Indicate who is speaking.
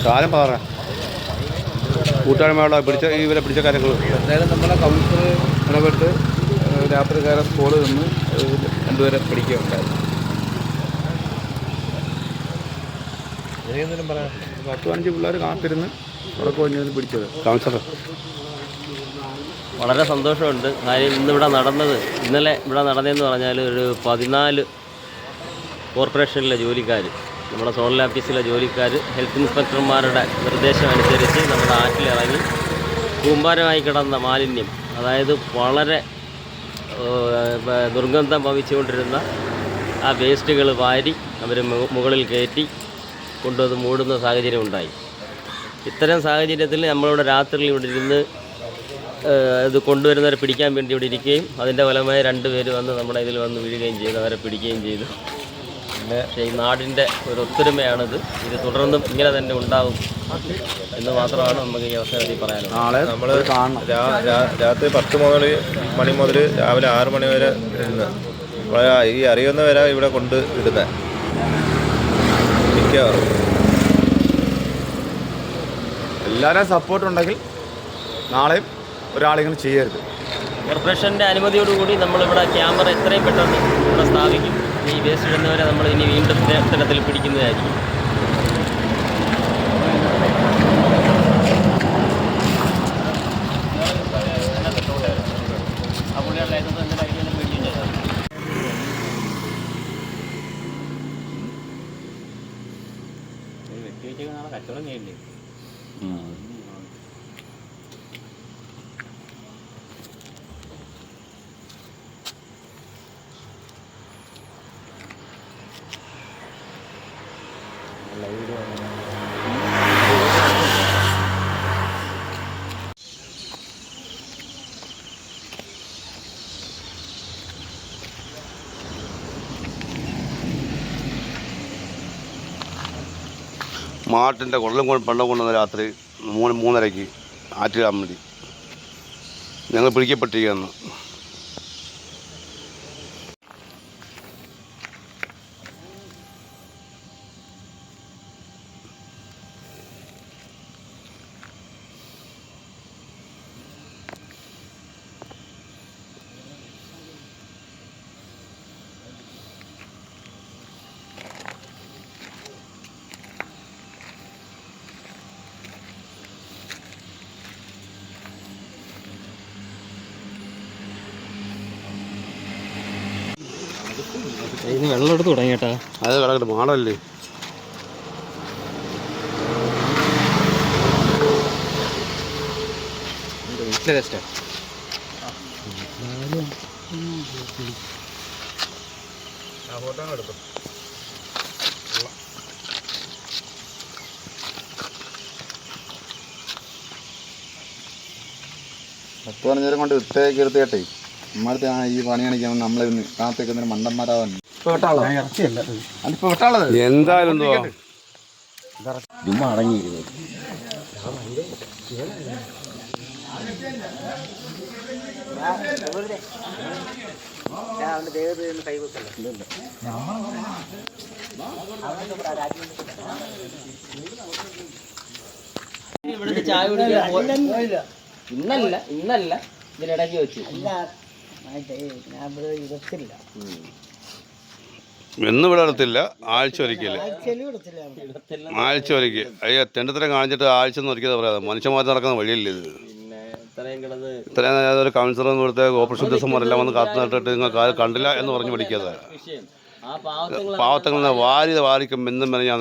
Speaker 1: കാര്യം പറ കൂട്ടായ്മയുള്ള ഇവരെ പിടിച്ച കാര്യങ്ങൾ
Speaker 2: എന്തായാലും നമ്മളെ കൗൺസിലർ ഇടപെട്ട് രാത്രികാല സ്കൂളിൽ നിന്ന് രണ്ടുപേരെ പിടിക്കുകയുണ്ടായി.
Speaker 1: 10-15 പിള്ളേർ കാത്തിരുന്ന് അവിടെ പോയി പിടിച്ചത് കൗൺസിലർ.
Speaker 3: വളരെ സന്തോഷമുണ്ട്. കാര്യം ഇന്നിവിടെ നടന്നത്, ഇന്നലെ ഇവിടെ നടന്നതെന്ന് പറഞ്ഞാൽ ഒരു 14 കോർപ്പറേഷനിലെ ജോലിക്കാർ, നമ്മുടെ സോണൽ ഓഫീസിലെ ജോലിക്കാർ ഹെൽത്ത് ഇൻസ്പെക്ടർമാരുടെ നിർദ്ദേശം അനുസരിച്ച് നമ്മുടെ ആറ്റിലിറങ്ങി കൂമ്പാരമായി കിടന്ന മാലിന്യം, അതായത് വളരെ ദുർഗന്ധം ഭവിച്ചുകൊണ്ടിരുന്ന ആ വേസ്റ്റുകൾ വാരി അവർ മുകളിൽ കയറ്റി കൊണ്ടുവന്ന് മൂടുന്ന സാഹചര്യം ഉണ്ടായി. ഇത്തരം സാഹചര്യത്തിൽ നമ്മളിവിടെ രാത്രിയിൽ ഇവിടെ ഇരുന്ന് ഇത് കൊണ്ടുവരുന്നവരെ പിടിക്കാൻ വേണ്ടി ഇവിടെ ഇരിക്കുകയും അതിൻ്റെ ഫലമായി 2 പേര് വന്ന് നമ്മുടെ ഇതിൽ വന്ന് വീഴുകയും ചെയ്തു, അവരെ പിടിക്കുകയും ചെയ്തു. പിന്നെ ഈ നാടിൻ്റെ ഒരു ഒത്തൊരുമയാണിത്. ഇത് തുടർന്നും ഇങ്ങനെ തന്നെ ഉണ്ടാവും എന്ന് മാത്രമാണ് നമുക്ക് ഈ അവസരത്തിൽ പറയാനുള്ളത്.
Speaker 4: നമ്മൾ രാത്രി 10 മണി മുതൽ രാവിലെ 6 മണി വരെ ഇരുന്ന് ഈ അറിയുന്നവരാ ഇവിടെ കൊണ്ട് ഇടുന്നത് മിക്കവാറും.
Speaker 1: എല്ലാവരും സപ്പോർട്ടുണ്ടെങ്കിൽ നാളെയും ഒരാളിങ്ങനെ ചെയ്യരുത്.
Speaker 3: കോർപ്പറേഷൻ്റെ അനുമതിയോടുകൂടി നമ്മളിവിടെ ക്യാമറ എത്രയും പെട്ടെന്ന് ഇവിടെ സ്ഥാപിക്കും. ഈ വേസ്റ്റ് ഇടുന്നവരെ നമ്മൾ ഇനി വീണ്ടും ഇത്തരത്തിൽ പിടിക്കുന്നതായിരിക്കും. കച്ചവടം ചെയ്യണ്ടേ?
Speaker 1: മാട്ടിൻ്റെ കുടലും പണ്ടം കൊണ്ടുവന്ന രാത്രി 3:30 ആറ്റിടാൻ വേണ്ടി ഞങ്ങൾ പിടിക്കപ്പെട്ടിരിക്കുകയെന്ന്.
Speaker 3: ഇന്ന് വെള്ളം എടുത്ത് തുടങ്ങിയേട്ടാ.
Speaker 1: അത് കിടക്കട്ടെ, മാടല്ലേ.
Speaker 2: പത്ത് 15 നേരം കൊണ്ട് ഇട്ടേക്ക് എടുത്തേട്ടെ നമ്മളടുത്ത് ഈ പണി കാണിക്കാൻ നമ്മളിന്ന് കാത്തേക്കുന്നതിന് മണ്ടന്മാരാവാൻ
Speaker 1: എന്തായാലും
Speaker 3: അടങ്ങിയിരുന്നു. ഇവിടുത്തെ ചായ കുടിക്കാൻ ഇന്നല്ല ഇതിനിടയ്ക്ക് വെച്ച്
Speaker 1: എന്നും ഇവിടെ എടുത്തില്ല, ആഴ്ച ഒരിക്കൽ. അയ്യോ തെണ്ടത്തരം കാണിച്ചിട്ട് ആഴ്ച ഒന്നും ഒരിക്കലും പറയാതെ മനുഷ്യന്മാർ നടക്കുന്ന വഴിയല്ലേ ഇത്. ഇത്രയും ഒരു കൗൺസിലർ ഇവിടുത്തെ ഓപ്പറേഷൻ ഉദ്യോഗസ്ഥന്മാരെല്ലാം വന്ന് കാത്തു നട്ടിട്ട് നിങ്ങൾക്ക് കണ്ടില്ല എന്ന് പറഞ്ഞ് പിടിക്കാതെ പാവത്തങ്ങളെ വാരിക്കും എന്നും പറഞ്ഞാൽ